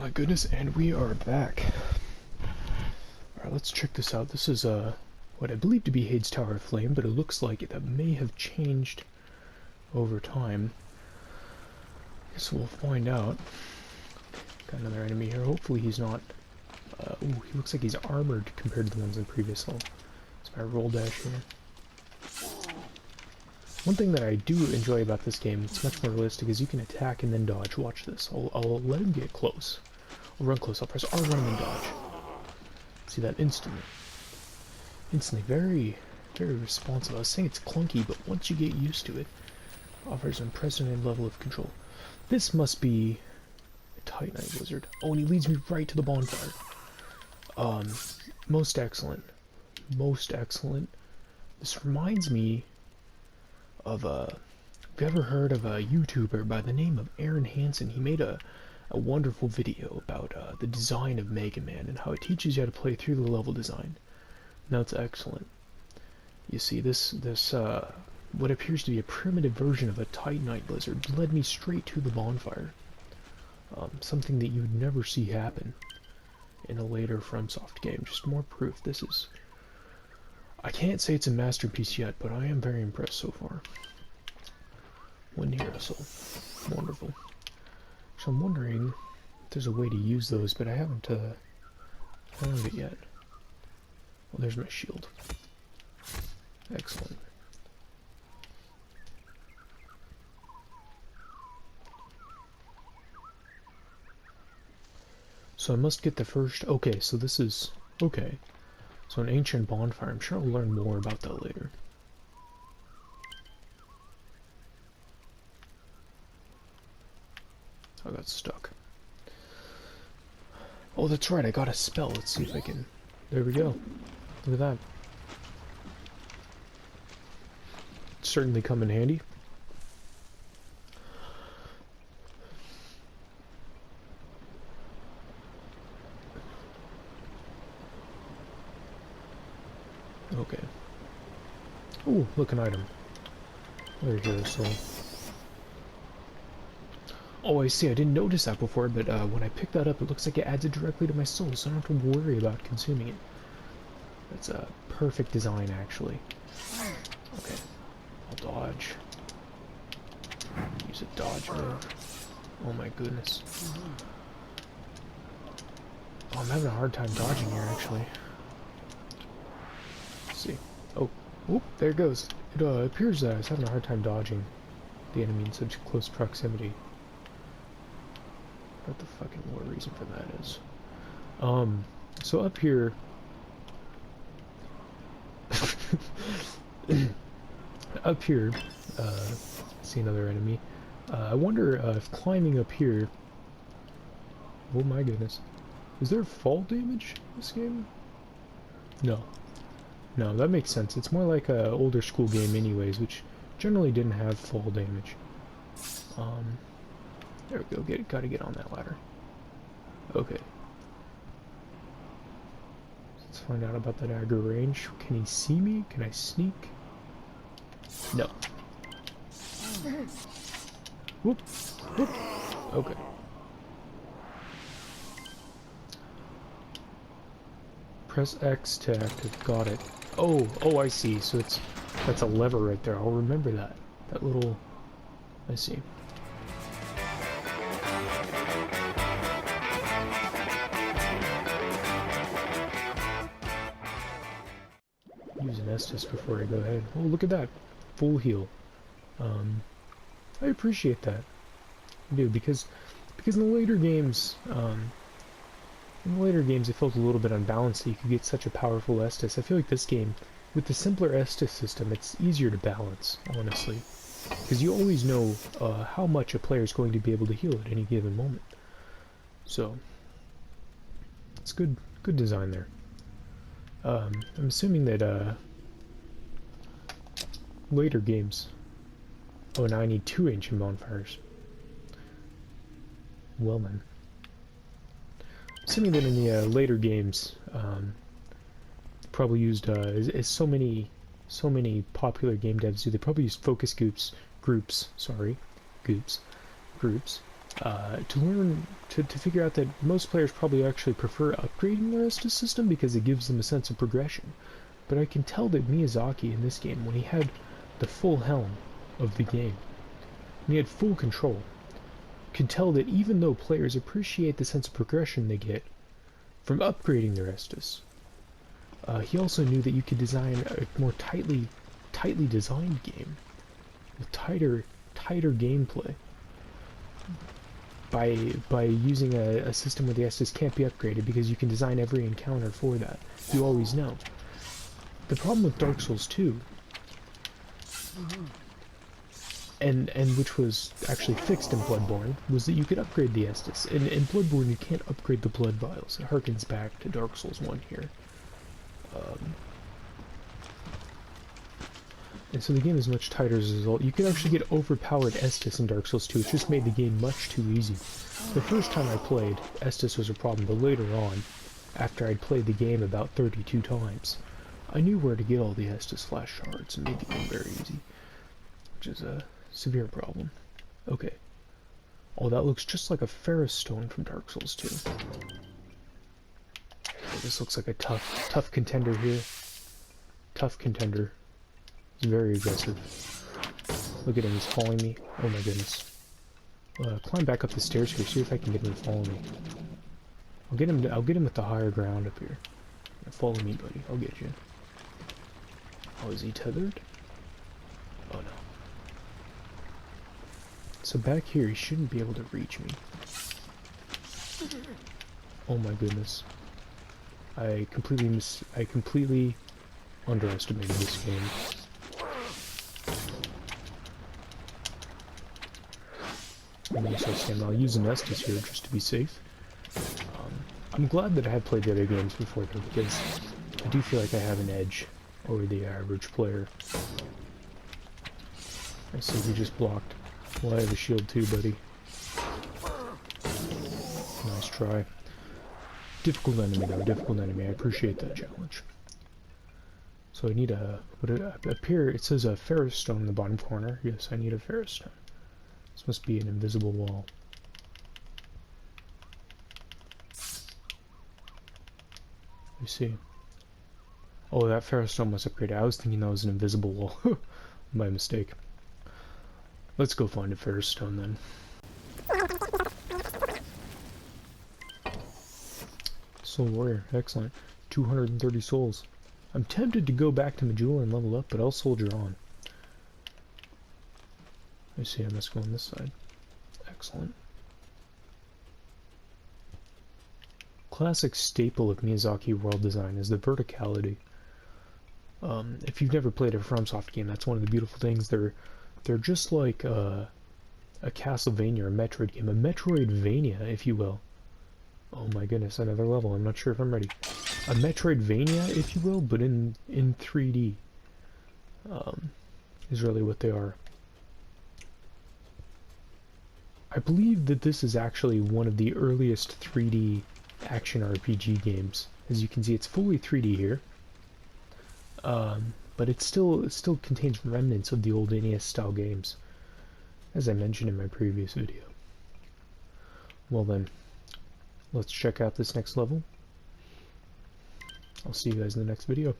My goodness, and we are back. Alright, let's check this out. This is what I believe to be Hades Tower of Flame, but it looks like that may have changed over time. Guess we'll find out. Got another enemy here. Hopefully he's not... ooh, he looks like he's armored compared to the ones in the previous level. It's my roll dash here. One thing that I do enjoy about this game, it's much more realistic, is you can attack and then dodge. Watch this. I'll let him get close. I'll run close. I'll press R1 and dodge. See that instantly. Instantly. Very, very responsive. I was saying it's clunky, but once you get used to it, it offers an unprecedented level of control. This must be a Titanite wizard. Oh, and he leads me right to the bonfire. Most excellent. Most excellent. This reminds me of have you ever heard of a YouTuber by the name of Aaron Hansen? He made a wonderful video about the design of Mega Man and how it teaches you how to play through the level design. Now it's excellent. You see, this what appears to be a primitive version of a Titanite lizard led me straight to the bonfire. Something that you'd never see happen in a later FromSoft game. Just more proof. This is... I can't say it's a masterpiece yet, but I am very impressed so far. Wind Hero, wonderful. So I'm wondering if there's a way to use those, but I haven't found it yet. Well, there's my shield. Excellent. So I must get the first... Okay, so this is... Okay. So an ancient bonfire. I'm sure I'll learn more about that later. I got stuck. Oh, that's right. I got a spell. Let's see if I can... There we go. Look at that. Certainly come in handy. Okay. Ooh, look, an item. There you go, so... Oh, I see, I didn't notice that before, but when I pick that up, it looks like it adds it directly to my soul, so I don't have to worry about consuming it. That's a perfect design, actually. Okay. I'll dodge. Use a dodge move. Oh my goodness. Oh, I'm having a hard time dodging here, actually. See. Oh, whoop, there it goes. It appears that I was having a hard time dodging the enemy in such close proximity. What the fucking what reason for that is. So up here... up here, see another enemy. I wonder if climbing up here... Oh my goodness. Is there fall damage in this game? No. No, that makes sense. It's more like a older school game anyways, which generally didn't have fall damage. There we go. Gotta get on that ladder. Okay. Let's find out about that aggro range. Can he see me? Can I sneak? No. Whoop. Whoop. Okay. Press X to activate. Got it. Oh, I see. So that's a lever right there. I'll remember that. That little... I see. Use an Estus before I go ahead. Oh, look at that. Full heal. I appreciate that. I do, because in the later games, it felt a little bit unbalanced that you could get such a powerful Estus. I feel like this game, with the simpler Estus system, it's easier to balance, honestly. Because you always know how much a player is going to be able to heal at any given moment. So, it's good design there. I'm assuming that later games... Oh, now I need 2 ancient bonfires. Well then. Assuming that in the later games, probably used as so many popular game devs do, they probably used focus groups, to learn to figure out that most players probably actually prefer upgrading their Estus system because it gives them a sense of progression. But I can tell that Miyazaki in this game, when he had the full helm of the game, when he had full control, could tell that even though players appreciate the sense of progression they get from upgrading their Estus, he also knew that you could design a more tightly designed game with tighter gameplay by using a system where the Estus can't be upgraded because you can design every encounter for that. You always know. The problem with Dark Souls 2, and which was actually fixed in Bloodborne, was that you could upgrade the Estus. In Bloodborne, you can't upgrade the blood vials. It harkens back to Dark Souls 1 here. And so the game is much tighter as a result. You can actually get overpowered Estus in Dark Souls 2. It just made the game much too easy. The first time I played, Estus was a problem, but later on, after I'd played the game about 32 times, I knew where to get all the Estus flash shards and made the game very easy. Which is a severe problem. Okay. Oh, that looks just like a Ferrous Stone from Dark Souls 2. Oh, this looks like a tough contender here. Tough contender. He's very aggressive. Look at him, he's following me. Oh my goodness. Climb back up the stairs here, see if I can get him to follow me. I'll get him at the higher ground up here. Follow me, buddy. I'll get you. Oh, is he tethered? Oh no. So back here, he shouldn't be able to reach me. Oh my goodness. I completely underestimated this game. I'll use an Estus here just to be safe. I'm glad that I have played the other games before though, because I do feel like I have an edge over the average player. I see he just blocked. Well, I have a shield too, buddy. Nice try. Difficult enemy though, difficult enemy. I appreciate that challenge. So I need a... up here it says a Ferrous Stone in the bottom corner. Yes, I need a Ferrous Stone. This must be an invisible wall. I see. Oh, that Ferrous Stone was upgraded. I was thinking that was an invisible wall. My mistake. Let's go find a Ferrous Stone then. Soul Warrior, excellent. 230 souls. I'm tempted to go back to Majula and level up, but I'll soldier on. I see, I must go on this side. Excellent. Classic staple of Miyazaki world design is the verticality. If you've never played a FromSoft game, that's one of the beautiful things. They're just like a Castlevania or a Metroid game. A Metroidvania, if you will. Oh my goodness, another level. I'm not sure if I'm ready. A Metroidvania, if you will, but in 3D. Is really what they are. I believe that this is actually one of the earliest 3D action RPG games. As you can see, it's fully 3D here. But it still contains remnants of the old NES style games, as I mentioned in my previous video. Well then, let's check out this next level. I'll see you guys in the next video.